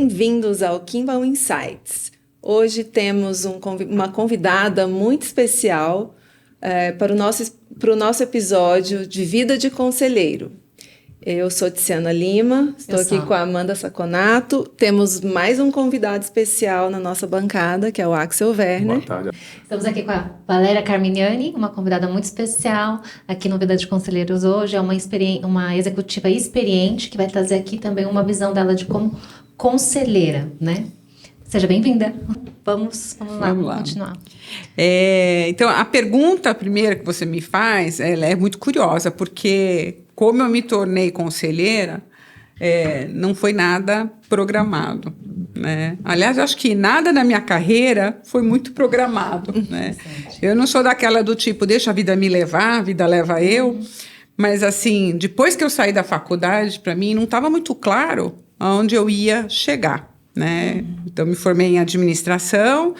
Bem-vindos ao Kimball Insights. Hoje temos uma convidada muito especial para o nosso episódio de Vida de Conselheiro. Eu sou Tiziana Lima, estou aqui com a Amanda Saconato. Temos mais um convidado especial na nossa bancada, que é o Axel Werner. Boa tarde. Estamos aqui com a Valéria Carmignani, uma convidada muito especial aqui no Vida de Conselheiros hoje. É uma executiva experiente que vai trazer aqui também uma visão dela de como conselheira, né? Seja bem-vinda. Vamos lá continuar. Então, a pergunta primeira que você me faz, ela é muito curiosa, porque como eu me tornei conselheira, não foi nada programado, né? Aliás, eu acho que nada na minha carreira foi muito programado, né? Eu não sou daquela do tipo, deixa a vida me levar, a vida leva eu. Mas, assim, depois que eu saí da faculdade, para mim, não estava muito claro aonde eu ia chegar, né? Então, me formei em administração,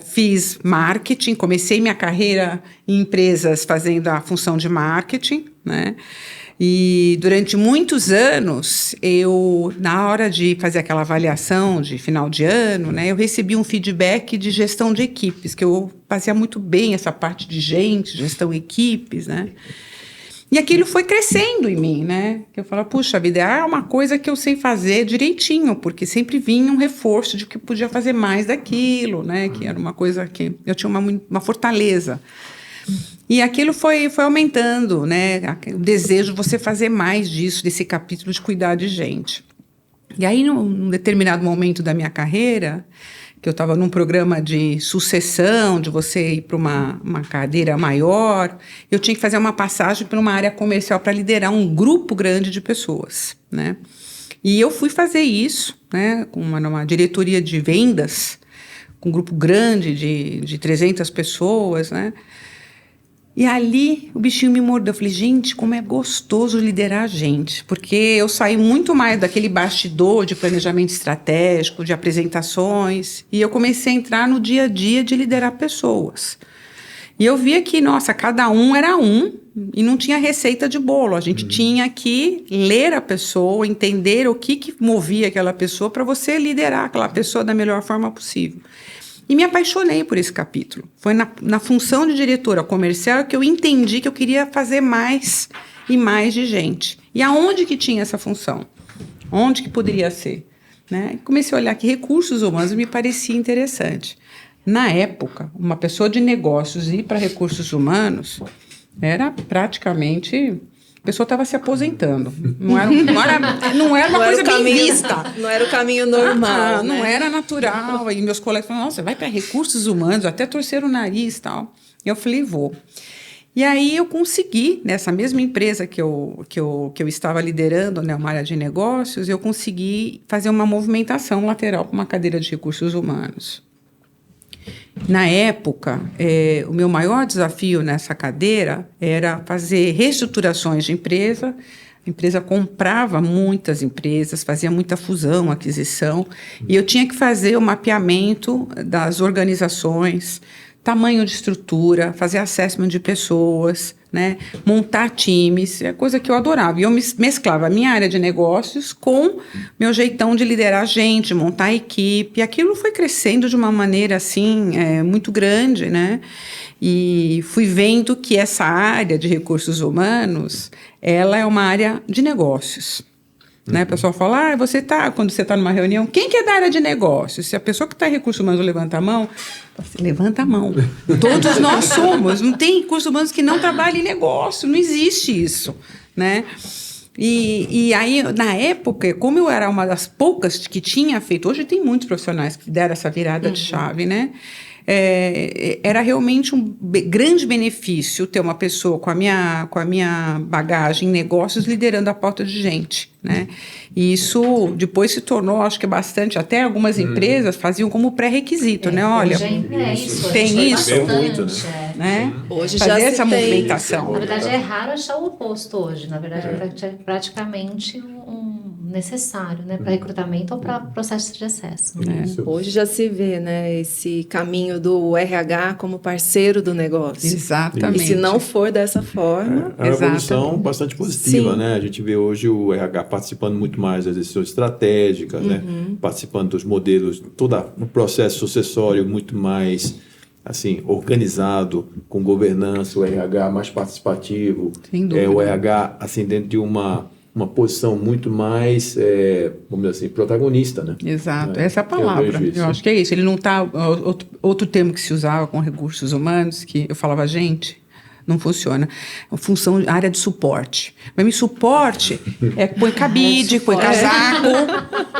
fiz marketing, comecei minha carreira em empresas fazendo a função de marketing, né? E durante muitos anos, na hora de fazer aquela avaliação de final de ano, né, eu recebi um feedback de gestão de equipes, que eu fazia muito bem essa parte de gente, gestão de equipes, né? E aquilo foi crescendo em mim, né? Eu falava, puxa vida, é uma coisa que eu sei fazer direitinho, porque sempre vinha um reforço de que eu podia fazer mais daquilo, né? Que era uma coisa que eu tinha uma fortaleza. E aquilo foi aumentando, né? O desejo de você fazer mais disso, desse capítulo de cuidar de gente. E aí, num determinado momento da minha carreira, que eu estava num programa de sucessão, de você ir para uma cadeira maior, eu tinha que fazer uma passagem para uma área comercial para liderar um grupo grande de pessoas, né? E eu fui fazer isso, né, com uma diretoria de vendas, com um grupo grande de 300 pessoas, né? E ali o bichinho me mordeu. Eu falei, gente, como é gostoso liderar a gente. Porque eu saí muito mais daquele bastidor de planejamento estratégico, de apresentações. E eu comecei a entrar no dia a dia de liderar pessoas. E eu via que, nossa, cada um era um e não tinha receita de bolo. A gente tinha que ler a pessoa, entender o que movia aquela pessoa para você liderar aquela pessoa da melhor forma possível. E me apaixonei por esse capítulo. Foi na função de diretora comercial que eu entendi que eu queria fazer mais e mais de gente. E aonde que tinha essa função? Onde que poderia ser? Né? E comecei a olhar que recursos humanos me parecia interessante. Na época, uma pessoa de negócios ir para recursos humanos era praticamente... A pessoa estava se aposentando. Não era uma coisa bem vista. Não era o caminho normal, Não né? era natural. E meus colegas falaram, nossa, vai para recursos humanos, até torceram o nariz e tal. E eu falei, vou. E aí eu consegui, nessa mesma empresa que eu estava liderando, né, uma área de negócios, eu consegui fazer uma movimentação lateral para uma cadeira de recursos humanos. Na época, o meu maior desafio nessa cadeira era fazer reestruturações de empresa. A empresa comprava muitas empresas, fazia muita fusão, aquisição, e eu tinha que fazer o mapeamento das organizações, tamanho de estrutura, fazer assessment de pessoas, né, montar times, é coisa que eu adorava. E eu mesclava a minha área de negócios com meu jeitão de liderar gente, montar equipe. E aquilo foi crescendo de uma maneira assim, muito grande, né? E fui vendo que essa área de recursos humanos, ela é uma área de negócios. Né? O pessoal fala, quando você está numa reunião, quem que é da área de negócios? Se a pessoa que está em recursos humanos levanta a mão, você levanta a mão. Todos nós somos. Não tem recursos humanos que não trabalhem em negócio, não existe isso, né? E aí, na época, como eu era uma das poucas que tinha feito, hoje tem muitos profissionais que deram essa virada de chave, né? Era realmente um grande benefício ter uma pessoa com a minha bagagem em negócios liderando a pauta de gente, né? E isso depois se tornou, acho que bastante, até algumas empresas faziam como pré-requisito, né? Olha, tem isso, né? Hoje fazer já essa tem movimentação. Na verdade, é raro achar o oposto hoje. Na verdade, é praticamente necessário, né, para recrutamento ou para processo de acesso. Isso. Hoje já se vê, né, esse caminho do RH como parceiro do negócio. Exatamente. E se não for dessa forma... É uma evolução Exatamente. bastante positiva, Sim. né? A gente vê hoje o RH participando muito mais das decisões estratégicas, né? Participando dos modelos, todo o processo sucessório muito mais assim, organizado, com governança, o RH mais participativo, Sem dúvida. o RH assim, dentro de uma posição muito mais, vamos dizer assim, protagonista, né? Exato, essa é a palavra. Eu acho que é isso. Ele não está. Outro termo que se usava com recursos humanos, que eu falava, gente, não funciona. Função, área de suporte. Mas me suporte põe cabide, põe casaco,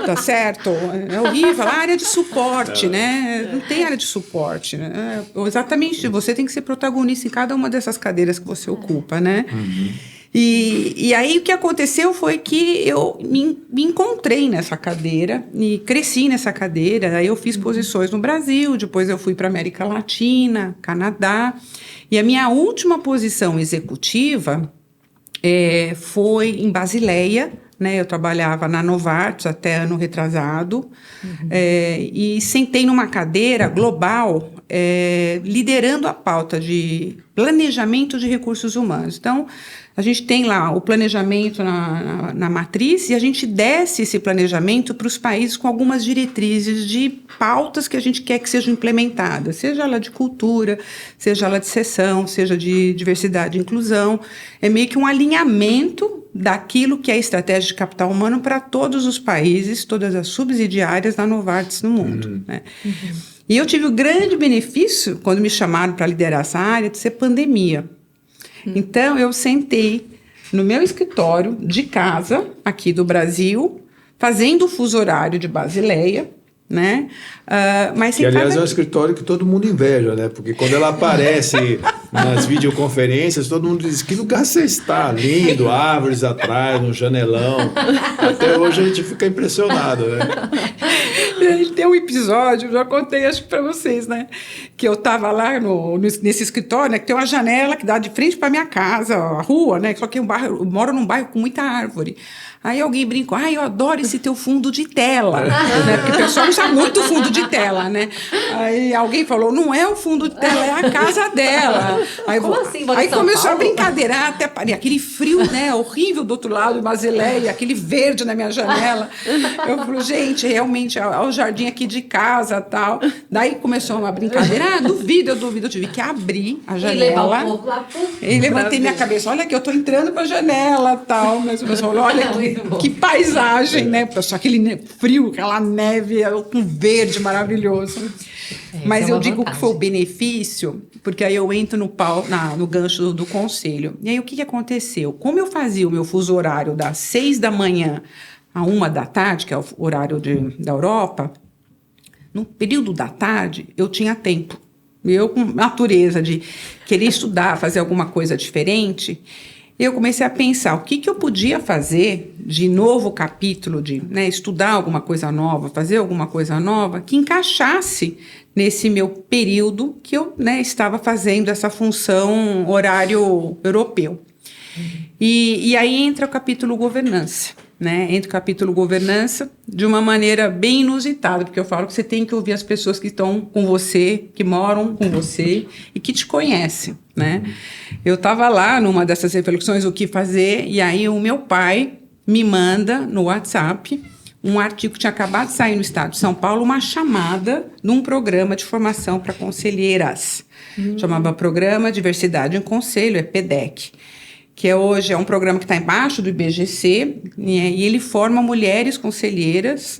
tá certo? É horrível. A área de suporte, né? Não tem área de suporte. Né? Exatamente, você tem que ser protagonista em cada uma dessas cadeiras que você ocupa, né? E aí o que aconteceu foi que eu me encontrei nessa cadeira e cresci nessa cadeira. Aí eu fiz posições no Brasil, depois eu fui para a América Latina, Canadá. E a minha última posição executiva foi em Basileia, né? Eu trabalhava na Novartis até ano retrasado, e sentei numa cadeira global, liderando a pauta de planejamento de recursos humanos. Então, a gente tem lá o planejamento na matriz e a gente desce esse planejamento para os países com algumas diretrizes de pautas que a gente quer que sejam implementadas, seja ela de cultura, seja ela de seção, seja de diversidade e inclusão. É meio que um alinhamento daquilo que é a estratégia de capital humano para todos os países, todas as subsidiárias da Novartis no mundo. Né? E eu tive o grande benefício, quando me chamaram para liderar essa área, de ser pandemia. Então, eu sentei no meu escritório de casa, aqui do Brasil, fazendo o fuso horário de Basileia, né? Mas que, aliás, é um escritório que todo mundo inveja, né? Porque quando ela aparece nas videoconferências, todo mundo diz, que lugar você está? Lindo, árvores atrás, um janelão. Até hoje a gente fica impressionado, né? Tem um episódio, já contei acho que para vocês, né? Que eu estava lá nesse escritório, né? Que tem uma janela que dá de frente para minha casa, a rua, né? Só que eu moro num bairro com muita árvore. Aí alguém brincou, eu adoro esse teu fundo de tela, né? Porque o pessoal usa muito fundo de tela, né? Aí alguém falou, não é o fundo de tela, é a casa dela. Aí, como assim? Aí começou a brincadeira, até parei, aquele frio, né? Horrível do outro lado de Basileia, aquele verde na minha janela. Eu falei, gente, realmente, é o jardim aqui de casa, tal. Daí começou uma brincadeira, duvido, eu tive que abrir a janela. E levar o povo lá pro... E levantei minha cabeça, olha aqui, eu tô entrando pra janela, tal. Mas o pessoal falou, olha que paisagem, né? Só aquele frio, aquela neve, com verde maravilhoso. Mas eu digo que foi o benefício, porque aí eu entro no gancho do conselho. E aí o que aconteceu? Como eu fazia o meu fuso horário das 6 da manhã à 1 da tarde, que é o horário da Europa, no período da tarde eu tinha tempo. Eu, com natureza de querer estudar, fazer alguma coisa diferente, eu comecei a pensar o que eu podia fazer de novo capítulo, de estudar alguma coisa nova, fazer alguma coisa nova, que encaixasse nesse meu período que eu estava fazendo essa função horário europeu. E aí entra o capítulo governança. Entra o capítulo governança de uma maneira bem inusitada, porque eu falo que você tem que ouvir as pessoas que estão com você, que moram com você e que te conhecem, né? Eu estava lá numa dessas reflexões, o que fazer, e aí o meu pai me manda no WhatsApp um artigo que tinha acabado de sair no estado de São Paulo, uma chamada num programa de formação para conselheiras. Chamava Programa Diversidade em Conselho, PDEC. Que hoje é um programa que está embaixo do IBGC, e ele forma mulheres conselheiras,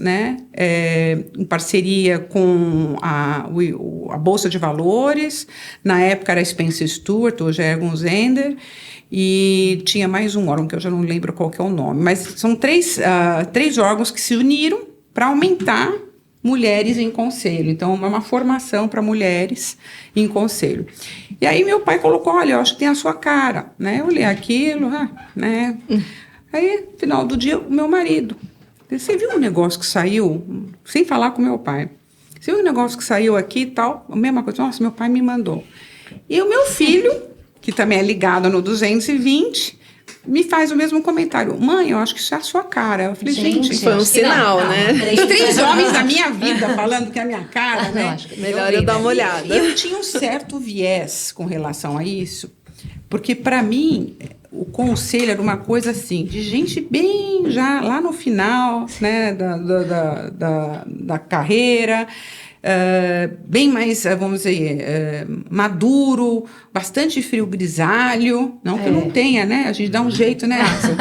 em parceria com a Bolsa de Valores, na época era Spencer Stuart, hoje é Ergun Zender, e tinha mais um órgão que eu já não lembro qual que é o nome, mas são três órgãos que se uniram para aumentar mulheres em conselho. Então, é uma formação para mulheres em conselho. E aí, meu pai colocou, olha, eu acho que tem a sua cara, né? Eu olhei aquilo, né? Aí, no final do dia, o meu marido, você viu um negócio que saiu, sem falar com meu pai, você viu um negócio que saiu aqui e tal, a mesma coisa, nossa, meu pai me mandou. E o meu filho, que também é ligado no 220, me faz o mesmo comentário. Mãe, eu acho que isso é a sua cara. Eu falei, gente, foi um sinal, né? Três homens da minha vida falando que é a minha cara, né? Acho que Melhor eu dar uma olhada. E eu tinha um certo viés com relação a isso, porque para mim o conselho era uma coisa assim, de gente bem já lá no final, né, da carreira, bem mais, vamos dizer, maduro, bastante frio grisalho, não que eu não tenha, né? A gente dá um jeito, né, Axel?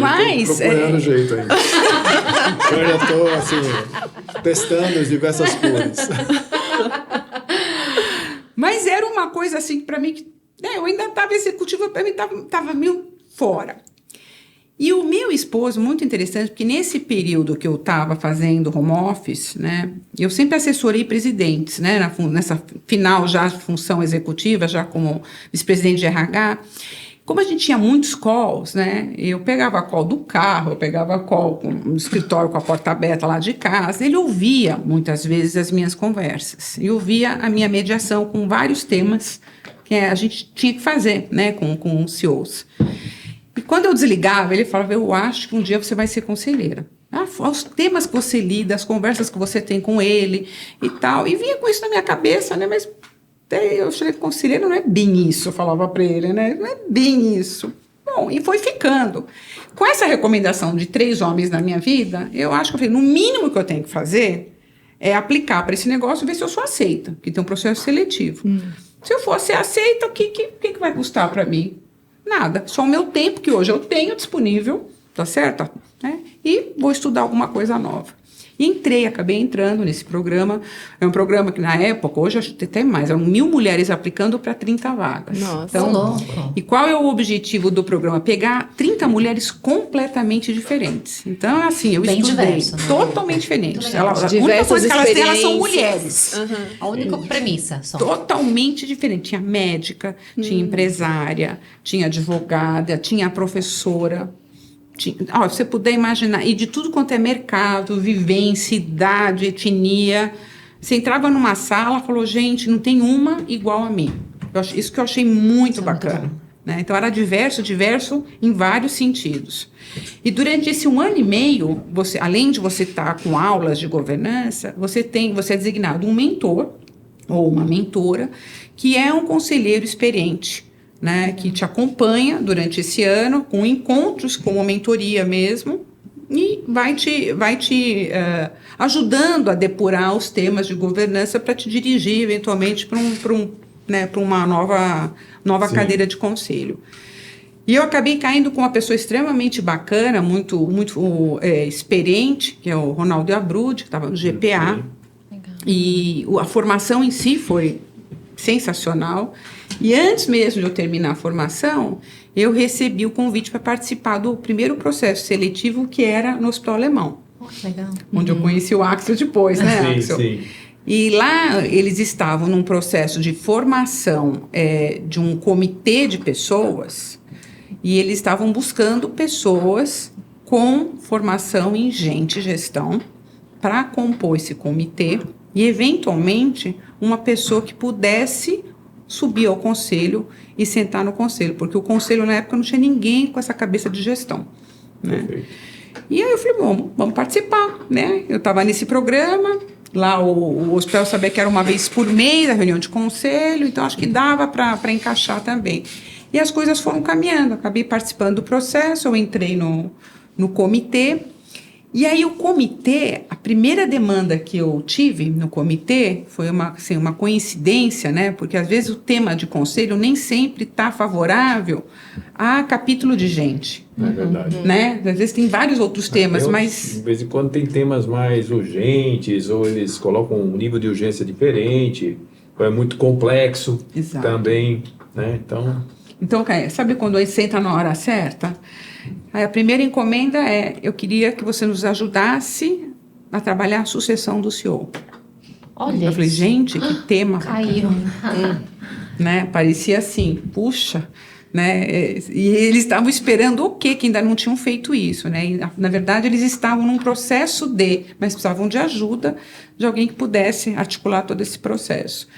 Mas... Tô procurando jeito ainda. Eu já tô, assim, testando as diversas cores. Mas era uma coisa, assim, para mim, que eu ainda estava executiva, para mim estava meio fora. E o meu esposo, muito interessante, porque nesse período que eu estava fazendo home office, né, eu sempre assessorei presidentes, né, nessa final já função executiva, já como vice-presidente de RH. Como a gente tinha muitos calls, né, eu pegava a call do carro, eu pegava a call no escritório com a porta aberta lá de casa, ele ouvia muitas vezes as minhas conversas, e ouvia a minha mediação com vários temas que a gente tinha que fazer, né, com os CEOs. E quando eu desligava, ele falava, eu acho que um dia você vai ser conselheira. Os temas que você lida, as conversas que você tem com ele e tal. E vinha com isso na minha cabeça, né? Mas eu falei, conselheira não é bem isso, eu falava para ele, né? Não é bem isso. Bom, e foi ficando. Com essa recomendação de 3 homens na minha vida, eu acho que eu falei, no mínimo que eu tenho que fazer é aplicar para esse negócio e ver se eu sou aceita, que tem um processo seletivo. Se eu for ser aceita, o que vai custar para mim? Nada, só o meu tempo que hoje eu tenho disponível, tá certo? Né? E vou estudar alguma coisa nova. E acabei entrando nesse programa. É um programa que na época, hoje acho que até mais, eram 1.000 mulheres aplicando para 30 vagas. Nossa, então, louco. E qual é o objetivo do programa? Pegar 30 mulheres completamente diferentes. Então, assim, eu Bem estudei diverso, né? totalmente diferentes. A única Diversas coisa que elas têm, elas são experiências. mulheres. A única premissa só. Totalmente diferente. Tinha médica, tinha empresária, tinha advogada, tinha professora. Se você puder imaginar, e de tudo quanto é mercado, vivência, idade, etnia. Você entrava numa sala e falou, gente, não tem uma igual a mim. Isso que eu achei muito bacana. Né? Então, era diverso em vários sentidos. E durante esse 1 ano e meio, além de você estar com aulas de governança, você é designado um mentor ou uma mentora, que é um conselheiro experiente, né, que te acompanha durante esse ano, com encontros, com a mentoria mesmo, e vai te ajudando a depurar os temas de governança para te dirigir, eventualmente, para uma nova cadeira de conselho. E eu acabei caindo com uma pessoa extremamente bacana, muito experiente, que é o Ronaldo Abrud, que estava no GPA. E a formação em si foi sensacional. E antes mesmo de eu terminar a formação, eu recebi o convite para participar do primeiro processo seletivo, que era no Hospital Alemão. Legal. Onde eu conheci o Axel depois, né, Sim, Axel? sim. E lá eles estavam num processo de formação de um comitê de pessoas, e eles estavam buscando pessoas com formação em gestão para compor esse comitê e, eventualmente, uma pessoa que pudesse subir ao conselho e sentar no conselho, porque o conselho, na época, não tinha ninguém com essa cabeça de gestão. Né? E aí eu falei, bom, vamos participar, né? Eu estava nesse programa, lá o hospital sabia que era uma vez por mês a reunião de conselho, então acho que dava para encaixar também. E as coisas foram caminhando, acabei participando do processo, eu entrei no comitê. E aí o comitê, a primeira demanda que eu tive no comitê foi uma coincidência, né? Porque às vezes o tema de conselho nem sempre está favorável a capítulo de gente. É verdade. Né? Às vezes tem vários outros temas, mas... De vez em quando tem temas mais urgentes, ou eles colocam um nível de urgência diferente, ou é muito complexo. Exato. Também, né? Então, sabe quando a gente senta na hora certa? Aí a primeira encomenda eu queria que você nos ajudasse a trabalhar a sucessão do CEO. Olha eu falei, isso. gente, que tema. Caiu. Né? Parecia assim, puxa, né? E eles estavam esperando o quê? Que ainda não tinham feito isso, né? E, na verdade, eles estavam num processo mas precisavam de ajuda de alguém que pudesse articular todo esse processo.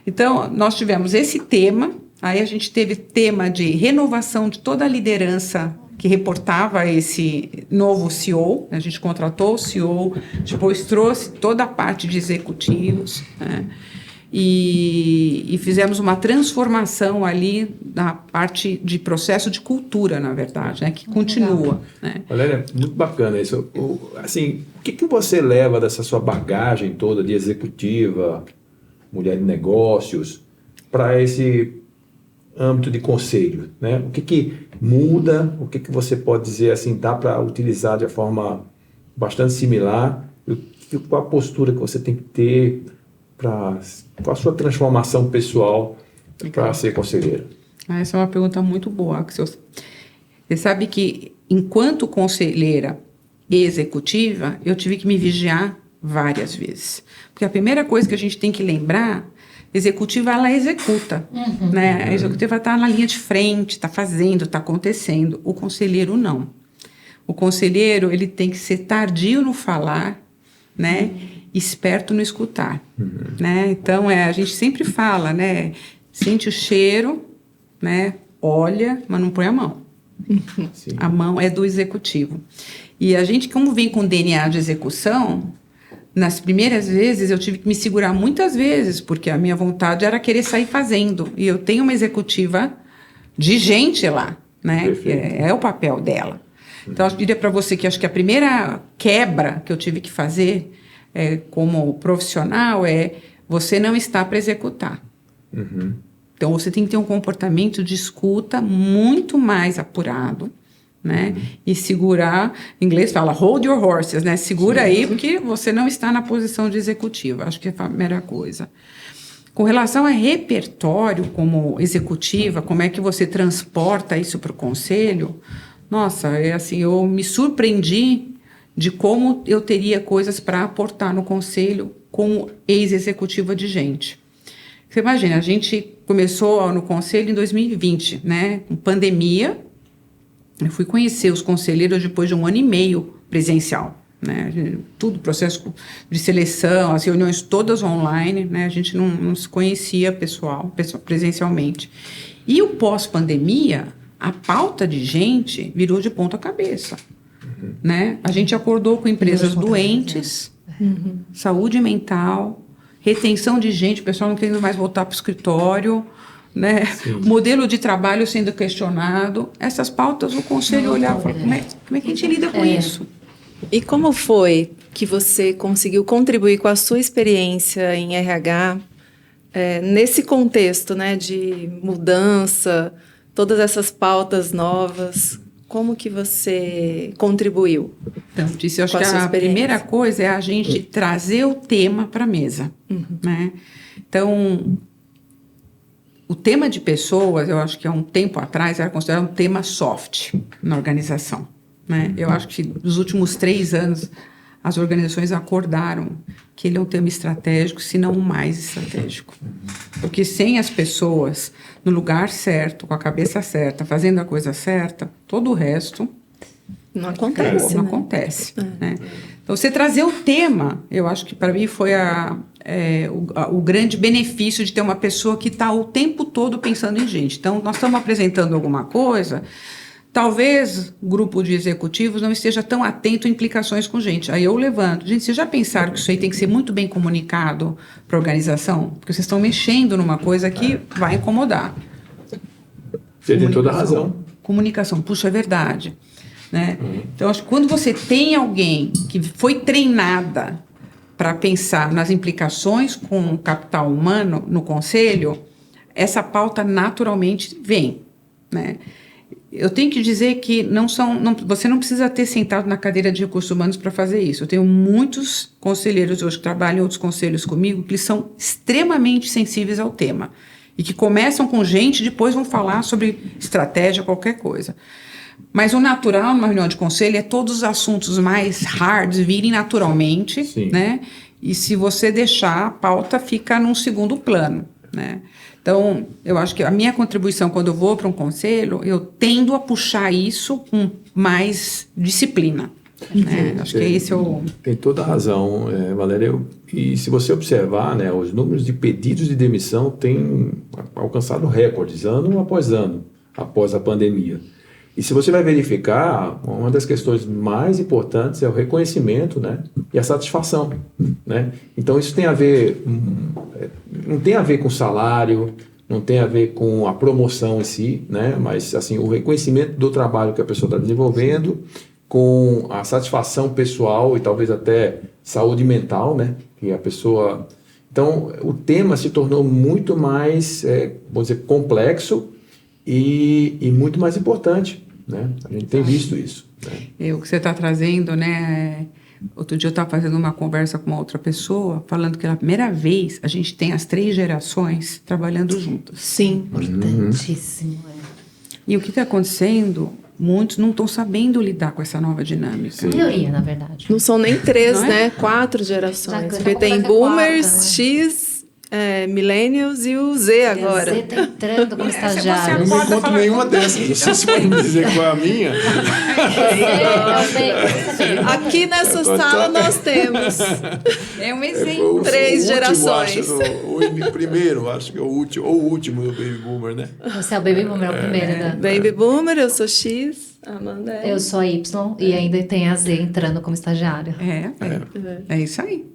Então, nós tivemos esse tema, Aí a gente teve tema de renovação de toda a liderança que reportava esse novo CEO. A gente contratou o CEO, depois trouxe toda a parte de executivos, né? E fizemos uma transformação ali na parte de processo de cultura, na verdade, né? Que continua. Né? Valéria, muito bacana isso. Assim, o que você leva dessa sua bagagem toda de executiva, mulher de negócios, para esse âmbito de conselho, né? O que muda, o que você pode dizer assim, dá para utilizar de forma bastante similar, qual a postura que você tem que ter com a sua transformação pessoal para ser conselheira? Essa é uma pergunta muito boa. Você sabe que, enquanto conselheira executiva, eu tive que me vigiar várias vezes. Porque a primeira coisa que a gente tem que lembrar, executiva, ela executa. Né? A executiva está na linha de frente, está fazendo, está acontecendo. O conselheiro, não. O conselheiro, ele tem que ser tardio no falar, né? Esperto no escutar. Né? Então, a gente sempre fala, né? Sente o cheiro, né? Olha, mas não põe a mão. Sim. A mão é do executivo. E a gente, como vem com DNA de execução, nas primeiras vezes eu tive que me segurar muitas vezes, porque a minha vontade era querer sair fazendo. E eu tenho uma executiva de gente lá, né? É o papel dela. Então, eu diria para você que acho que a primeira quebra que eu tive que fazer como profissional você não está para executar. Então, você tem que ter um comportamento de escuta muito mais apurado, né? E segurar, em inglês fala hold your horses, né? Segura aí, porque você não está na posição de executiva. Acho que é a primeira coisa. Com relação a repertório como executiva, como é que você transporta isso para o conselho? Nossa, assim, eu me surpreendi de como eu teria coisas para aportar no conselho como ex-executiva de gente. Você imagina, a gente começou no conselho em 2020, né? Com pandemia. Eu fui conhecer os conselheiros depois de 1 ano e meio presencial, né? Tudo, processo de seleção, as reuniões todas online, né? A gente não se conhecia presencialmente. E o pós-pandemia, a pauta de gente virou de ponta cabeça, né? A gente acordou com empresas doentes, saúde mental, retenção de gente, o pessoal não querendo mais voltar para o escritório, né? Modelo de trabalho sendo questionado. Essas pautas o conselho olhava e falava, como é que a gente lida com isso? E como foi que você conseguiu contribuir com a sua experiência em RH nesse contexto, né, de mudança, todas essas pautas novas? Como que você contribuiu? Então, eu acho que a primeira coisa é a gente trazer o tema para a mesa, né? Então, o tema de pessoas, eu acho que há um tempo atrás era considerado um tema soft na organização, né? Eu acho que nos últimos 3 anos as organizações acordaram que ele é um tema estratégico, se não o mais estratégico. Porque sem as pessoas no lugar certo, com a cabeça certa, fazendo a coisa certa, todo o resto não acontece. Não acontece. Né? Então, você trazer o tema, eu acho que para mim foi o grande benefício de ter uma pessoa que está o tempo todo pensando em gente. Então, nós estamos apresentando alguma coisa, talvez o grupo de executivos não esteja tão atento a implicações com gente. Aí eu levanto. Gente, vocês já pensaram que isso aí tem que ser muito bem comunicado para a organização? Porque vocês estão mexendo numa coisa que vai incomodar. Você tem toda a razão. Comunicação, puxa, é verdade. Né? Então, acho que quando você tem alguém que foi treinada para pensar nas implicações com o capital humano no conselho, essa pauta naturalmente vem. Né? Eu tenho que dizer que você não precisa ter sentado na cadeira de recursos humanos para fazer isso. Eu tenho muitos conselheiros hoje que trabalham em outros conselhos comigo que são extremamente sensíveis ao tema e que começam com gente e depois vão falar sobre estratégia, qualquer coisa. Mas o natural numa reunião de conselho é todos os assuntos mais hard virem naturalmente, né? E se você deixar, a pauta fica num segundo plano, né? Então, eu acho que a minha contribuição quando eu vou para um conselho, eu tendo a puxar isso com mais disciplina, Né? Acho que esse é o... Tem toda a razão, Valéria. E se você observar, né, os números de pedidos de demissão têm alcançado recordes, ano após ano, após a pandemia. E se você vai verificar, uma das questões mais importantes é o reconhecimento, né, e a satisfação. Né? Então, isso tem a ver, não tem a ver com salário, não tem a ver com a promoção em si, né, mas assim, o reconhecimento do trabalho que a pessoa está desenvolvendo, com a satisfação pessoal e talvez até saúde mental, né, que a pessoa... Então, o tema se tornou muito mais, vamos dizer, complexo e muito mais importante, né? A gente tem visto isso. Né? O que você está trazendo, né? Outro dia eu estava fazendo uma conversa com uma outra pessoa, falando que pela primeira vez a gente tem as 3 gerações trabalhando juntas. Sim. Importantíssimo. E o que está acontecendo? Muitos não estão sabendo lidar com essa nova dinâmica. A maioria, na verdade. Não são nem 3, Não é? né? 4 gerações. Já Porque tem vai ser boomers, 4, né? X, millennials e o Z agora. Você tá entrando como estagiário. Eu não me conto nenhuma dessas. Você pode me dizer qual é a minha? Aqui nessa sala nós temos É um exemplo. 3 gerações. O primeiro, acho que é o último do Baby Boomer, né? Você é o Baby Boomer, é o primeiro, né? Baby Boomer, eu sou X, a Amanda é. Eu sou a Y e ainda tem a Z entrando como estagiária. É isso aí.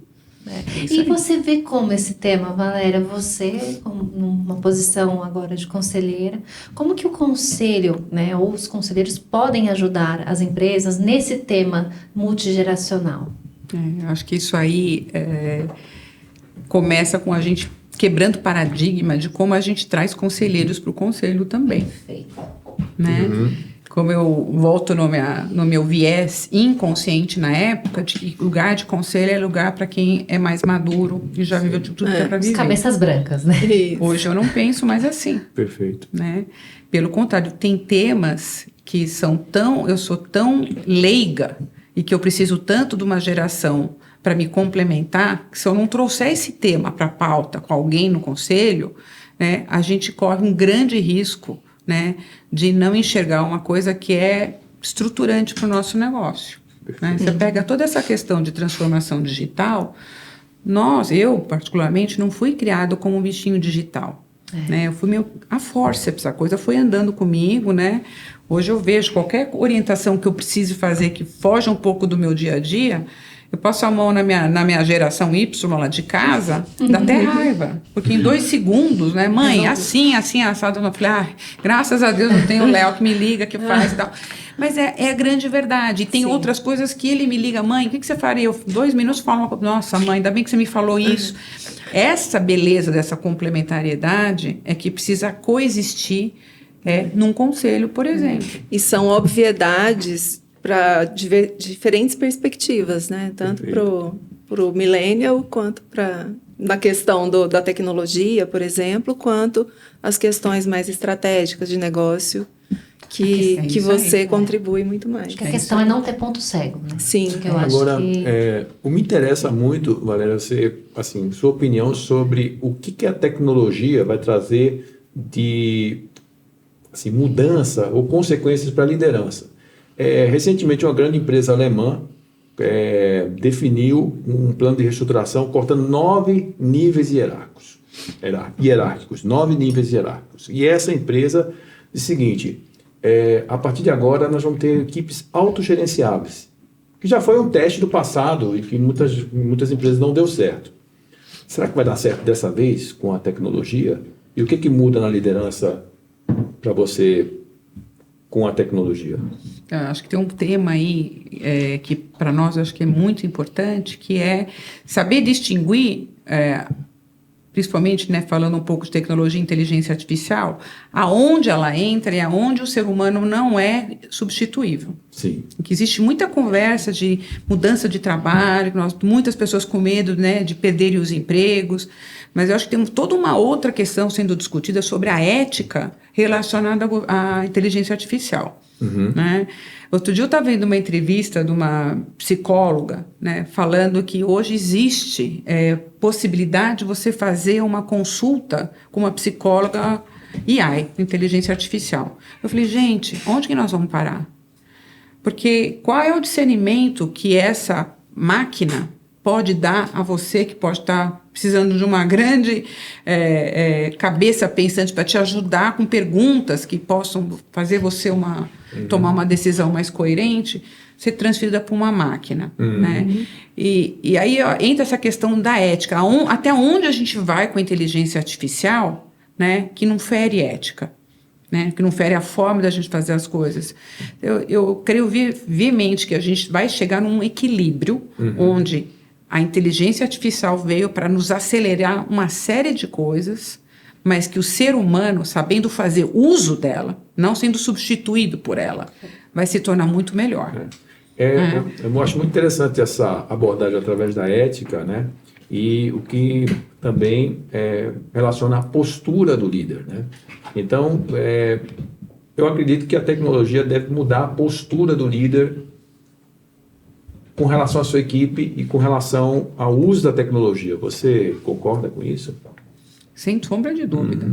E você vê como esse tema, Valéria, você, numa posição agora de conselheira, como que o conselho, né, ou os conselheiros podem ajudar as empresas nesse tema multigeracional? Eu acho que isso aí começa com a gente quebrando paradigma de como a gente traz conselheiros para o conselho também. Perfeito. Né? Como eu volto no meu viés inconsciente na época, de que lugar de conselho é lugar para quem é mais maduro e já viveu de tudo que é para viver. Cabeças brancas, né? Isso. Hoje eu não penso mais assim. Perfeito. Né? Pelo contrário, tem temas que eu sou tão leiga e que eu preciso tanto de uma geração para me complementar, que se eu não trouxer esse tema para a pauta com alguém no conselho, né, a gente corre um grande risco, né, de não enxergar uma coisa que é estruturante para o nosso negócio. Né? Você pega toda essa questão de transformação digital, eu particularmente não fui criado como um bichinho digital. Né? Eu fui a forceps, a coisa foi andando comigo, né? Hoje eu vejo qualquer orientação que eu precise fazer que foge um pouco do meu dia a dia, eu passo a mão na minha geração Y lá de casa, dá até raiva. Porque em 2 segundos, né? Mãe, assim, assado. Eu falei, graças a Deus eu tenho o Léo que me liga, que faz e tal. Mas é a grande verdade. E tem outras coisas que ele me liga, mãe, o que você faria? Eu, 2 minutos, falo, nossa, mãe, ainda bem que você me falou isso. Essa beleza dessa complementariedade é que precisa coexistir num conselho, por exemplo. E são obviedades para diferentes perspectivas, né? Tanto para o millennial, quanto na questão da tecnologia, por exemplo, quanto as questões mais estratégicas de negócio, que você contribui muito mais. Acho que a questão é não ter ponto cego, né? Sim. Eu Agora, acho que... o me interessa muito, Valéria, sua opinião sobre o que a tecnologia vai trazer de mudança ou consequências para a liderança. Recentemente, uma grande empresa alemã definiu um plano de reestruturação cortando 9 níveis hierárquicos, 9 níveis hierárquicos. E essa empresa diz o seguinte, a partir de agora nós vamos ter equipes autogerenciáveis, que já foi um teste do passado e que muitas empresas não deu certo. Será que vai dar certo dessa vez com a tecnologia? E o que muda na liderança para você com a tecnologia? Eu acho que tem um tema aí que para nós acho que é muito importante, que é saber distinguir, principalmente, né, falando um pouco de tecnologia e inteligência artificial, aonde ela entra e aonde o ser humano não é substituível. Sim. Que existe muita conversa de mudança de trabalho, muitas pessoas com medo, né, de perderem os empregos, mas eu acho que tem toda uma outra questão sendo discutida sobre a ética relacionada à inteligência artificial. Né? Outro dia eu estava vendo uma entrevista de uma psicóloga, né, falando que hoje existe possibilidade de você fazer uma consulta com uma psicóloga AI, inteligência artificial. Eu falei, gente, onde que nós vamos parar? Porque qual é o discernimento que essa máquina pode dar a você, que pode estar precisando de uma grande cabeça pensante para te ajudar com perguntas que possam fazer você tomar uma decisão mais coerente, ser transferida para uma máquina, né? E aí entra essa questão da ética, até onde a gente vai com a inteligência artificial, né, que não fere ética, né, que não fere a forma da gente fazer as coisas. Eu creio viamente que a gente vai chegar num equilíbrio onde a inteligência artificial veio para nos acelerar uma série de coisas, mas que o ser humano, sabendo fazer uso dela, não sendo substituído por ela, vai se tornar muito melhor. Eu acho muito interessante essa abordagem através da ética, né? E o que também relaciona a postura do líder, né? Então, eu acredito que a tecnologia deve mudar a postura do líder com relação à sua equipe e com relação ao uso da tecnologia. Você concorda com isso? Sem sombra de dúvida.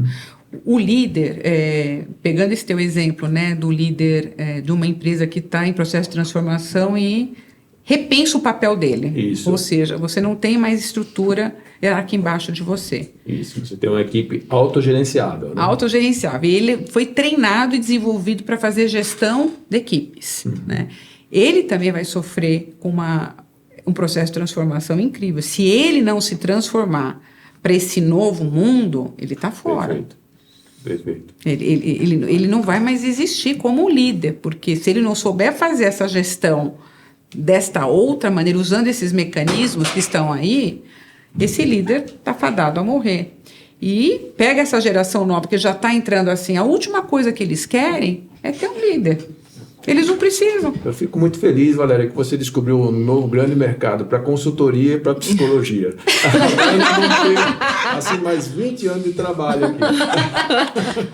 O líder, pegando esse teu exemplo, né, do líder de uma empresa que está em processo de transformação e repensa o papel dele. Isso. Ou seja, você não tem mais estrutura aqui embaixo de você. Isso, você tem uma equipe autogerenciável, né? Autogerenciável. E ele foi treinado e desenvolvido para fazer gestão de equipes, né? Ele também vai sofrer com um processo de transformação incrível. Se ele não se transformar para esse novo mundo, ele está fora. Perfeito. Ele não vai mais existir como líder, porque se ele não souber fazer essa gestão desta outra maneira, usando esses mecanismos que estão aí, esse líder está fadado a morrer. E pega essa geração nova que já está entrando assim, a última coisa que eles querem é ter um líder. Eles não precisam. Eu fico muito feliz, Valéria, que você descobriu um novo grande mercado para consultoria e para psicologia. Vamos ter, assim, mais 20 anos de trabalho aqui.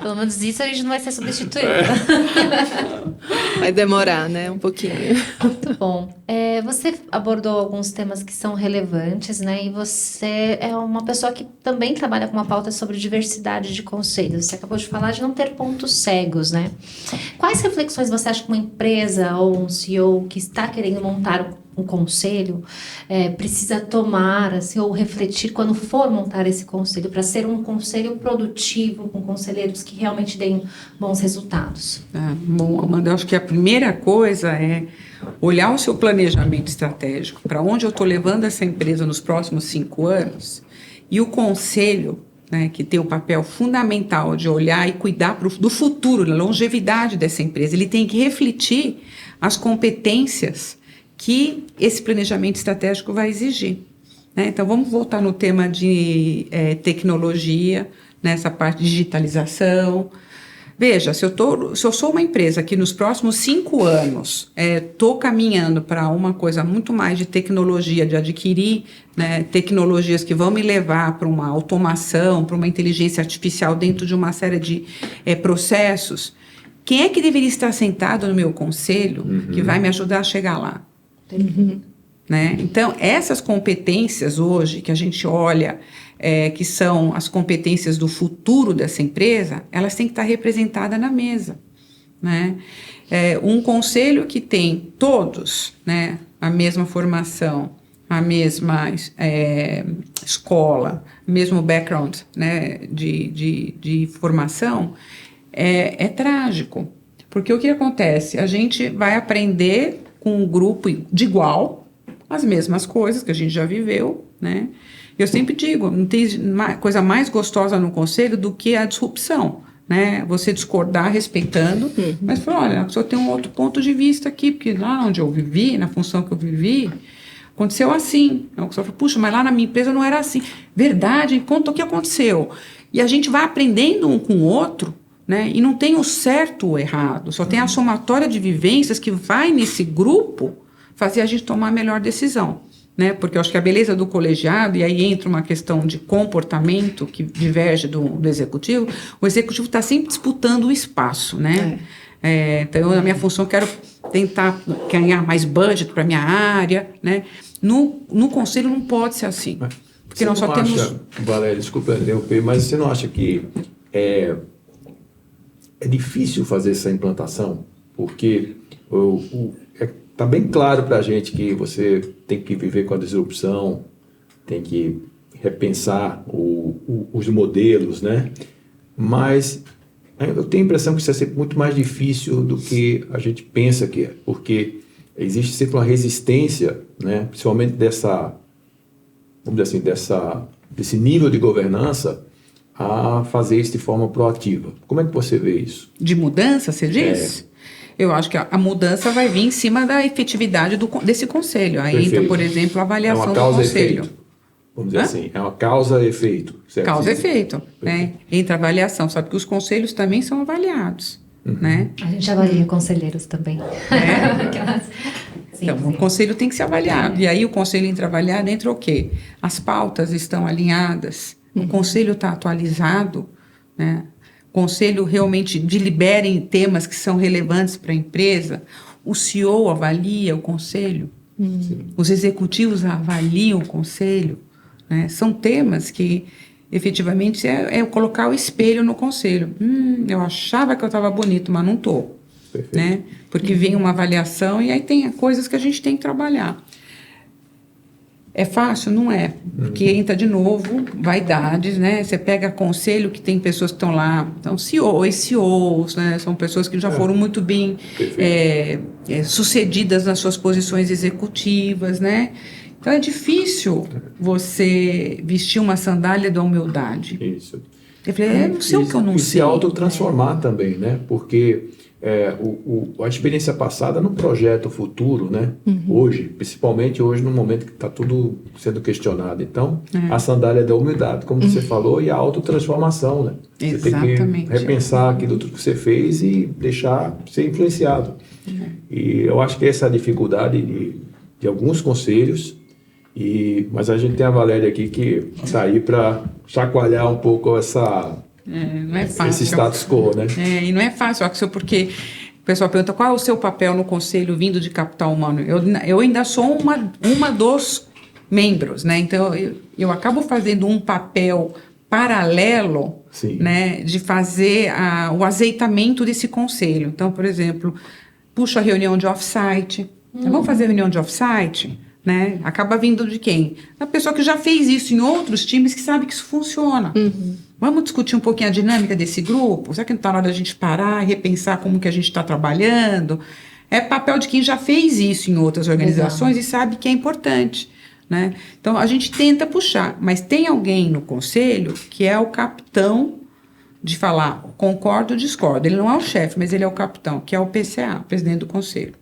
Pelo menos isso a gente não vai ser substituído. Vai demorar, né? Um pouquinho. Muito bom. Você abordou alguns temas que são relevantes, né? E você é uma pessoa que também trabalha com uma pauta sobre diversidade de conselhos. Você acabou de falar de não ter pontos cegos, né? Quais reflexões você acha que uma empresa ou um CEO que está querendo montar um conselho precisa tomar, assim, ou refletir quando for montar esse conselho, para ser um conselho produtivo, com conselheiros que realmente deem bons resultados? Bom, Amanda, eu acho que a primeira coisa é olhar o seu planejamento estratégico, para onde eu estou levando essa empresa nos próximos 5 anos, e o conselho, né, que tem o papel fundamental de olhar e cuidar do futuro, da longevidade dessa empresa. Ele tem que refletir as competências que esse planejamento estratégico vai exigir, né? Então, vamos voltar no tema de tecnologia, nessa parte de digitalização. Veja, se eu sou uma empresa que nos próximos 5 anos estou caminhando para uma coisa muito mais de tecnologia, de adquirir, né, tecnologias que vão me levar para uma automação, para uma inteligência artificial dentro de uma série de processos, quem é que deveria estar sentado no meu conselho que vai me ajudar a chegar lá? Né? Então, essas competências hoje que a gente olha, que são as competências do futuro dessa empresa, elas têm que estar representadas na mesa, né? Um conselho que tem todos, né, a mesma formação, a mesma escola, mesmo background, né, de formação, é trágico. Porque o que acontece? A gente vai aprender com um grupo de igual as mesmas coisas que a gente já viveu, né? Eu sempre digo, não tem coisa mais gostosa no conselho do que a disrupção, né? Você discordar respeitando, mas falar, olha, a pessoa tem um outro ponto de vista aqui, porque lá onde eu vivi, na função que eu vivi, aconteceu assim. A pessoa fala, puxa, mas lá na minha empresa não era assim. Verdade, conta o que aconteceu. E a gente vai aprendendo um com o outro, né? E não tem o certo ou o errado, só tem a somatória de vivências que vai nesse grupo fazer a gente tomar a melhor decisão, né? Porque eu acho que a beleza do colegiado, e aí entra uma questão de comportamento que diverge do executivo, o executivo está sempre disputando o espaço, né? Então, na minha função, eu quero tentar ganhar mais budget para a minha área, né? No conselho não pode ser assim, porque nós só temos... Valéria, desculpa interromper, mas você não acha que é difícil fazer essa implantação? Porque Está bem claro para a gente que você tem que viver com a disrupção, tem que repensar os modelos, né? Mas eu tenho a impressão que isso é sempre muito mais difícil do que a gente pensa que é, porque existe sempre uma resistência, né? Principalmente vamos dizer assim, desse nível de governança a fazer isso de forma proativa. Como é que você vê isso? De mudança, você diz? Eu acho que a mudança vai vir em cima da efetividade desse conselho. Aí entra, por exemplo, a avaliação do conselho. Efeito. Vamos dizer assim, é uma causa-efeito. Causa-efeito, né? Entra a avaliação, sabe que os conselhos também são avaliados, né? A gente avalia conselheiros também. Então, o conselho tem que ser avaliado. E aí o conselho entra avaliado, entra o quê? As pautas estão alinhadas, o conselho está atualizado, né? O conselho realmente delibera em temas que são relevantes para a empresa, o CEO avalia o conselho, os executivos avaliam o conselho, né? São temas que efetivamente é colocar o espelho no conselho. Eu achava que eu estava bonito, mas não estou. Né? Porque vem uma avaliação e aí tem coisas que a gente tem que trabalhar. É fácil? Não é. Porque entra de novo vaidades, né? Você pega conselho que tem pessoas que estão lá, então CEOs, né? São pessoas que já foram muito bem sucedidas nas suas posições executivas, né? Então é difícil você vestir uma sandália da humildade. Isso. Eu falei, não sei o que eu não sei. E se autotransformar também, né? Porque a experiência passada não projeta o futuro, né? Hoje, principalmente hoje, no momento que está tudo sendo questionado. Então, a sandália da humildade, como você falou, e a autotransformação, né? Exatamente. Você tem que repensar aquilo tudo que você fez e deixar ser influenciado. E eu acho que essa é a dificuldade de alguns conselhos, mas a gente tem a Valéria aqui que está aí para chacoalhar um pouco não é fácil. esse status quo, né? E não é fácil, Axel, porque o pessoal pergunta qual é o seu papel no conselho vindo de capital humano. Eu ainda sou uma dos membros, né? Então, eu acabo fazendo um papel paralelo, né, de fazer o azeitamento desse conselho. Então, por exemplo, puxo a reunião de off-site. Vamos fazer reunião de off-site? Né? Acaba vindo de quem? Da pessoa que já fez isso em outros times que sabe que isso funciona. Vamos discutir um pouquinho a dinâmica desse grupo? Será que não está na hora da gente parar e repensar como que a gente está trabalhando? É papel de quem já fez isso em outras organizações e sabe que é importante. Né? Então, a gente tenta puxar, mas tem alguém no conselho que é o capitão de falar concordo ou discordo. Ele não é o chefe, mas ele é o capitão, que é o PCA, presidente do conselho.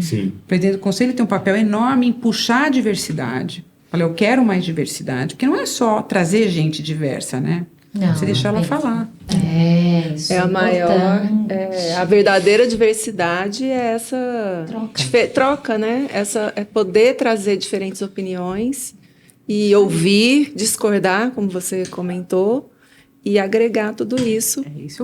Sim. O presidente do conselho tem um papel enorme em puxar a diversidade. Fala, eu quero mais diversidade, porque não é só trazer gente diversa, né? Não, você deixar ela falar. Isso é a maior, a verdadeira diversidade é essa troca, né? É poder trazer diferentes opiniões e ouvir, discordar, como você comentou, e agregar tudo isso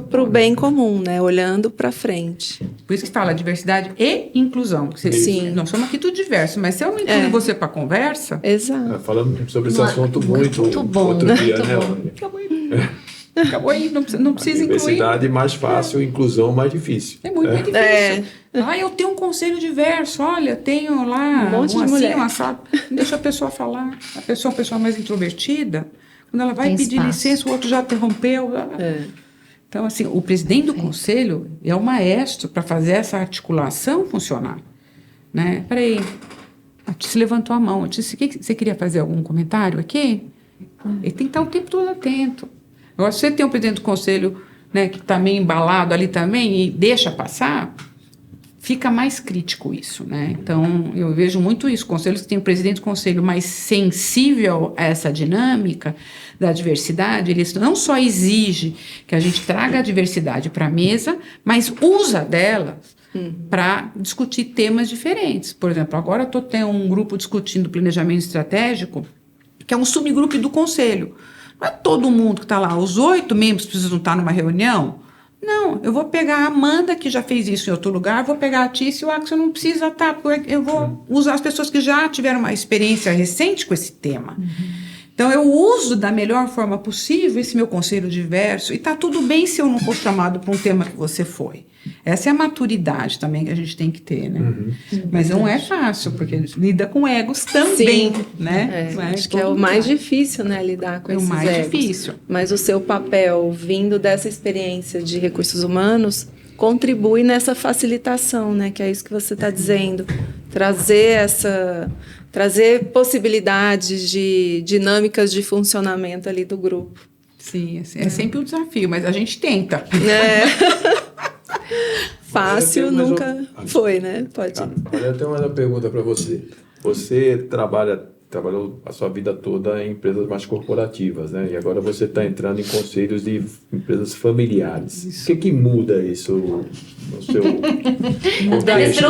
para o bem comum, né? Olhando para frente. Por isso que fala diversidade e inclusão. Sim. Nós somos aqui tudo diverso, mas se eu não incluir você para conversa... Exato. Falamos sobre esse assunto muito bom, outro dia, né? Acabou aí, não precisa incluir. Diversidade mais fácil, inclusão mais difícil. É muito difícil. Eu tenho um conselho diverso, olha, tenho lá um monte de mulher. Deixa a pessoa falar. A pessoa é uma pessoa mais introvertida, quando ela vai tem pedir espaço. licença, o outro já interrompeu. Então, assim, o presidente do conselho é o maestro para fazer essa articulação funcionar. Né? Peraí, a Tice levantou a mão. Tice, você queria fazer algum comentário aqui? Ele tem que estar o tempo todo atento. Agora, se você tem um presidente do conselho, né, que está meio embalado ali também e deixa passar, fica mais crítico isso, né? Então, eu vejo muito isso. Conselhos que têm um presidente do conselho mais sensível a essa dinâmica da diversidade, eles não só exigem que a gente traga a diversidade para a mesa, mas usa dela para discutir temas diferentes. Por exemplo, agora eu tenho um grupo discutindo planejamento estratégico, que é um subgrupo do conselho. Não é todo mundo que está lá, os 8 membros precisam estar numa reunião. Não, eu vou pegar a Amanda, que já fez isso em outro lugar, vou pegar a Tice e o Axel não precisa estar, porque eu vou usar as pessoas que já tiveram uma experiência recente com esse tema. Então, eu uso da melhor forma possível esse meu conselho diverso, e tá tudo bem se eu não for chamado para um tema que você foi. Essa é a maturidade também que a gente tem que ter, né? Mas não é fácil, porque lida com egos também, né? Acho que é o mais difícil, né, lidar com esses mais egos. difícil. Mas o seu papel, vindo dessa experiência de recursos humanos, contribui nessa facilitação, né? Que é isso que você está dizendo. Trazer possibilidades de dinâmicas de funcionamento ali do grupo. Sim, é sempre um desafio, mas a gente tenta. Fácil nunca foi, né? Pode. Olha, eu tenho uma pergunta para você. Você trabalhou a sua vida toda em empresas mais corporativas, né? E agora você está entrando em conselhos de empresas familiares. Isso. O que muda isso no seu contexto?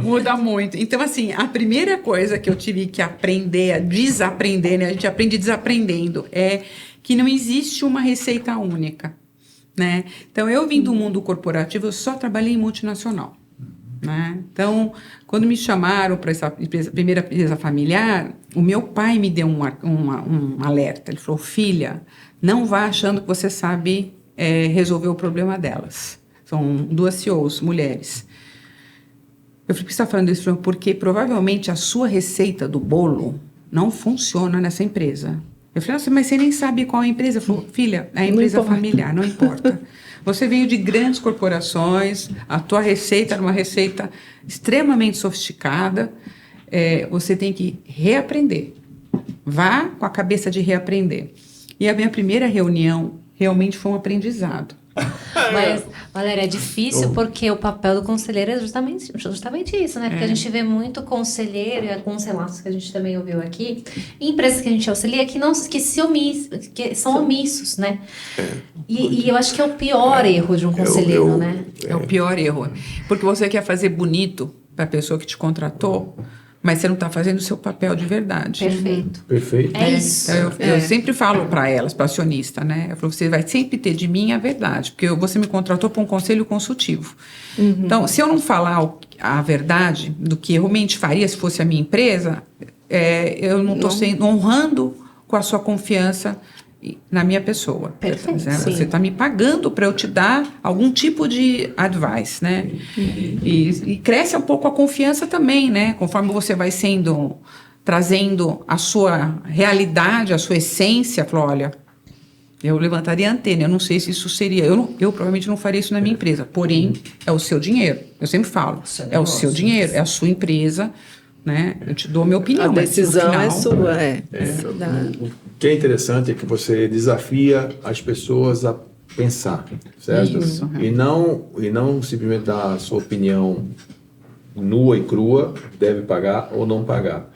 Muda muito. Então, assim, a primeira coisa que eu tive que aprender a desaprender, né? A gente aprende desaprendendo, é que não existe uma receita única, né? Então, eu vim do mundo corporativo, eu só trabalhei em multinacional. Né? Então, quando me chamaram para essa primeira empresa familiar, o meu pai me deu um alerta. Ele falou: filha, não vá achando que você sabe resolver o problema delas. São 2 CEOs, mulheres. Eu falei: por que você está falando isso? Porque provavelmente a sua receita do bolo não funciona nessa empresa. Eu falei: nossa, mas você nem sabe qual é a empresa. Ele falou: filha, é a empresa familiar, não importa. Você veio de grandes corporações, a tua receita era uma receita extremamente sofisticada, você tem que reaprender. Vá com a cabeça de reaprender. E a minha primeira reunião realmente foi um aprendizado. Mas, Valéria, é difícil porque o papel do conselheiro é justamente isso, né? Porque a gente vê muito conselheiro e alguns relatos que a gente também ouviu aqui, em empresas que a gente auxilia que são omissos, né? E eu acho que é o pior erro de um conselheiro, né? É o pior erro. Porque você quer fazer bonito para a pessoa que te contratou, mas você não está fazendo o seu papel de verdade. Perfeito. É isso. Então, eu sempre falo para elas, para acionista, né? Eu falo: você vai sempre ter de mim a verdade, porque você me contratou para um conselho consultivo. Então, se eu não falar a verdade do que eu realmente faria se fosse a minha empresa, eu não estou honrando com a sua confiança na minha pessoa. Perfeito. Você está me pagando para eu te dar algum tipo de advice, né? E cresce um pouco a confiança também, né? Conforme você vai trazendo a sua realidade, a sua essência. Falou: olha, eu levantaria a antena, eu não sei se isso seria, eu provavelmente não faria isso na minha empresa, porém é o seu dinheiro. Eu sempre falo, é o seu dinheiro, é a sua empresa, né? Eu te dou a minha opinião. A decisão é sua, O que é interessante é que você desafia as pessoas a pensar, certo? Isso. E não simplesmente dar a sua opinião nua e crua, deve pagar ou não pagar.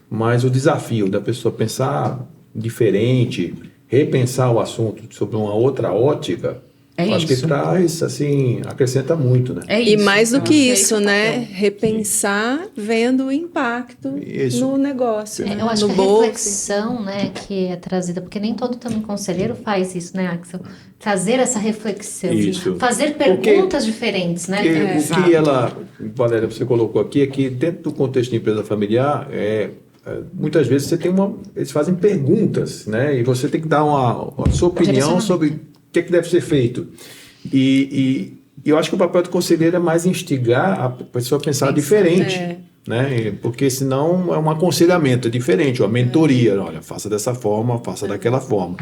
Mas o desafio da pessoa pensar diferente, repensar o assunto sob uma outra ótica, acho que traz, assim, acrescenta muito, né? E mais do que isso, né? Repensar vendo o impacto no negócio, né? Eu acho no que a bolso. reflexão, né, que é trazida, porque nem todo também conselheiro faz isso, né, Axel? Trazer essa reflexão, Isso. fazer perguntas diferentes, né? O que ela, Valéria, você colocou aqui é que dentro do contexto de empresa familiar, muitas vezes eles fazem perguntas, né? E você tem que dar a sua opinião sobre o que deve ser feito. E eu acho que o papel do conselheiro é mais instigar a pessoa a pensar diferente. Né? Porque senão é um aconselhamento diferente, uma mentoria. Olha, faça dessa forma, faça daquela forma.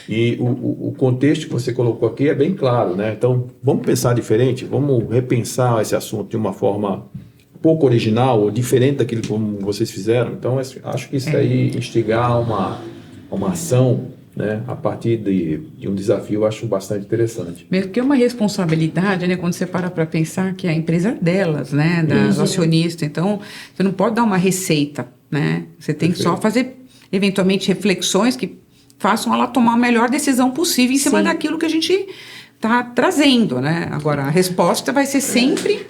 E o contexto que você colocou aqui é bem claro, né? Então, vamos pensar diferente, vamos repensar esse assunto de uma forma pouco original ou diferente daquilo como vocês fizeram. Então, acho que isso aí, instigar uma ação, né, a partir de um desafio, eu acho bastante interessante. Mesmo que é uma responsabilidade, né, quando você para pensar que a empresa é delas, né, das acionistas. Então, você não pode dar uma receita, né? Você tem que só fazer, eventualmente, reflexões que façam ela tomar a melhor decisão possível em cima daquilo que a gente está trazendo, né? Agora, a resposta vai ser sempre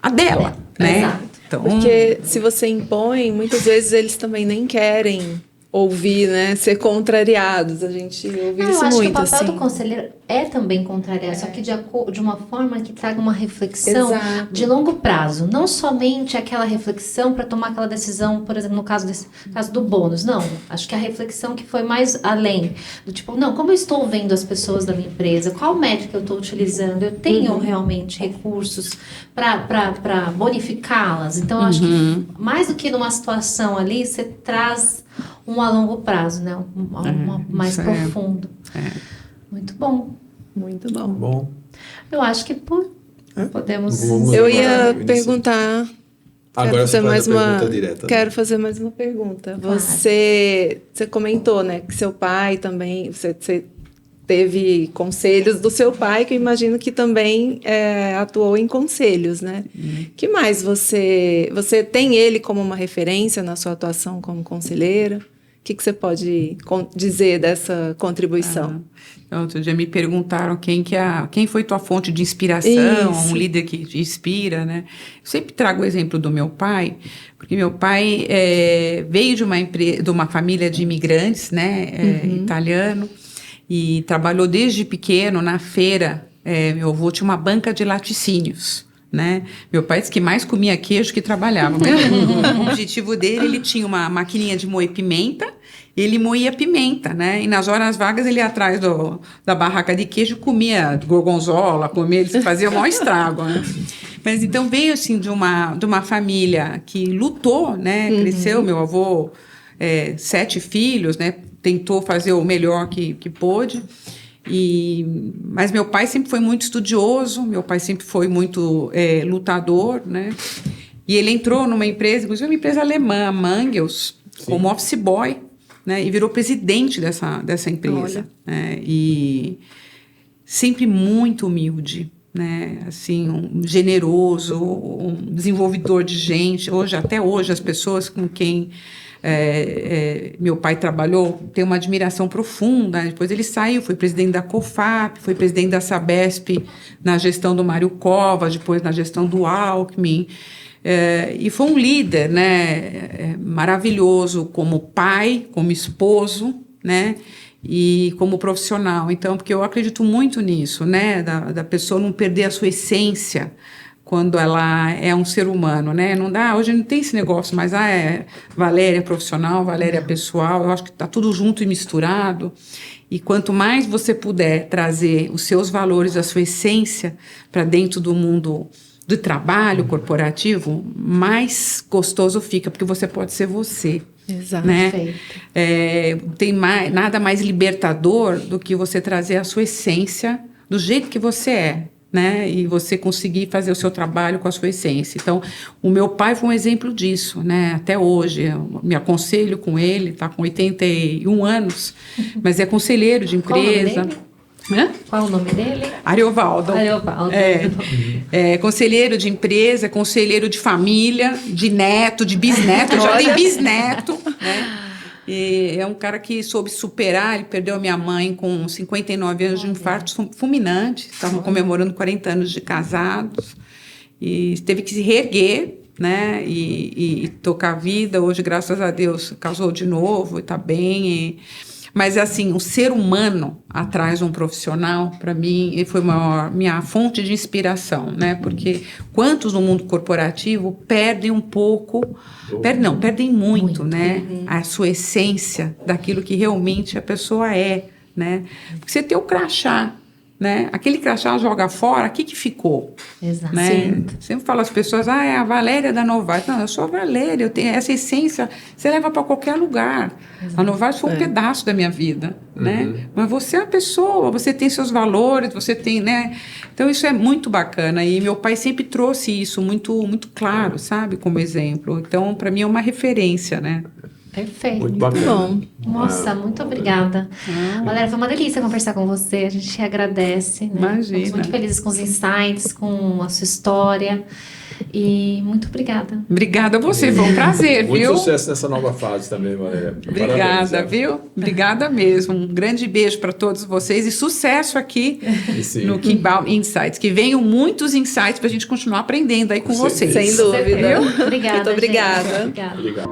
a dela, né? Exato. Então, Porque se você impõe, muitas vezes eles também nem querem ouvir, né? Ser contrariados. A gente ouve Eu isso acho muito, que o papel assim. do conselheiro é também contrariar, só que de uma forma que traga uma reflexão Exato. de longo prazo. Não somente aquela reflexão para tomar aquela decisão, por exemplo, no caso do bônus. Não, acho que a reflexão que foi mais além. Do tipo, não, como eu estou vendo as pessoas da minha empresa? Qual métrica eu estou utilizando? Eu tenho realmente recursos para bonificá-las? Então, eu acho que mais do que numa situação ali, você traz a longo prazo, né? Mais isso profundo. Muito bom. Muito bom. Bom. Eu acho que podemos... Vamos Eu agora ia iniciar. perguntar... Agora você faz a pergunta direta. Quero fazer mais uma pergunta. Claro. Você comentou, né, que seu pai também... Você teve conselhos do seu pai, que eu imagino que também atuou em conselhos, né? Que mais você tem ele como uma referência na sua atuação como conselheira? O que você pode dizer dessa contribuição? Outro dia me perguntaram quem foi tua fonte de inspiração, Isso. um líder que te inspira, né? Eu sempre trago o exemplo do meu pai, porque meu pai veio de uma família de imigrantes, né? Italiano, e trabalhou desde pequeno na feira. Meu avô tinha uma banca de laticínios, né? Meu pai disse que mais comia queijo que trabalhava. Mas o objetivo dele, ele tinha uma maquininha de moer pimenta, ele moía pimenta, né? E nas horas vagas ele ia atrás da barraca de queijo, comia gorgonzola, ele fazia o maior estrago, né? Mas então veio assim de uma família que lutou, né? Cresceu, meu avô, 7 filhos, né? Tentou fazer o melhor que pôde. Mas meu pai sempre foi muito estudioso, meu pai sempre foi muito lutador, né? E ele entrou numa empresa, inclusive uma empresa alemã, a Mangels, como office boy, né? E virou presidente dessa empresa. Né? E sempre muito humilde, né? Assim, generoso, um desenvolvedor de gente. Até hoje, as pessoas com quem meu pai trabalhou têm uma admiração profunda. Depois ele saiu, foi presidente da COFAP, foi presidente da Sabesp na gestão do Mário Covas, depois na gestão do Alckmin. E foi um líder, né, maravilhoso como pai, como esposo, né, e como profissional. Então, porque eu acredito muito nisso, né, da pessoa não perder a sua essência quando ela é um ser humano, né? Não dá, hoje não tem esse negócio, mas Valéria profissional, Valéria pessoal, eu acho que está tudo junto e misturado. E quanto mais você puder trazer os seus valores, a sua essência para dentro do mundo do trabalho corporativo, mais gostoso fica, porque você pode ser você. Exato. Né? Tem nada mais libertador do que você trazer a sua essência do jeito que você é. Né? E você conseguir fazer o seu trabalho com a sua essência. Então, o meu pai foi um exemplo disso, né? Até hoje, eu me aconselho com ele, está com 81 anos, mas é conselheiro de empresa. Qual o nome dele? Ariovaldo. Conselheiro de empresa, conselheiro de família, de neto, de bisneto, já tem bisneto, né? E é um cara que soube superar. Ele perdeu a minha mãe com 59 anos de um infarto fulminante. Estavam comemorando 40 anos de casados. E teve que se reerguer, né? E tocar a vida. Hoje, graças a Deus, casou de novo e está bem. Mas, assim, o ser humano atrás de um profissional, para mim, ele foi minha fonte de inspiração, né? Porque quantos no mundo corporativo perdem um pouco... Perdem muito, né? A sua essência daquilo que realmente a pessoa é, né? Porque você tem o crachá, né? Aquele crachá joga fora, o que ficou? Exato. Né? Sempre falo às pessoas, é a Valéria da Novartis. Não, eu sou a Valéria, eu tenho essa essência, você leva para qualquer lugar. Exato. A Novartis foi um pedaço da minha vida, né? Mas você é a pessoa, você tem seus valores, você tem, né? Então isso é muito bacana e meu pai sempre trouxe isso muito, muito claro, sabe? Como exemplo. Então, para mim é uma referência, né? Perfeito. Muito bacana. Nossa, muito obrigada. Valéria, foi uma delícia conversar com você. A gente agradece. Né? Imagina. Estamos muito felizes com os insights, com a sua história. E muito obrigada. Obrigada a você, foi um prazer, Muito viu? sucesso nessa nova fase também, Valéria. Obrigada, Parabéns, viu? Obrigada mesmo. Um grande beijo para todos vocês e sucesso aqui no Kimball Insights. Que venham muitos insights para a gente continuar aprendendo aí com vocês. Sem dúvida. Obrigada. Muito obrigada. Gente. Obrigada. Obrigado.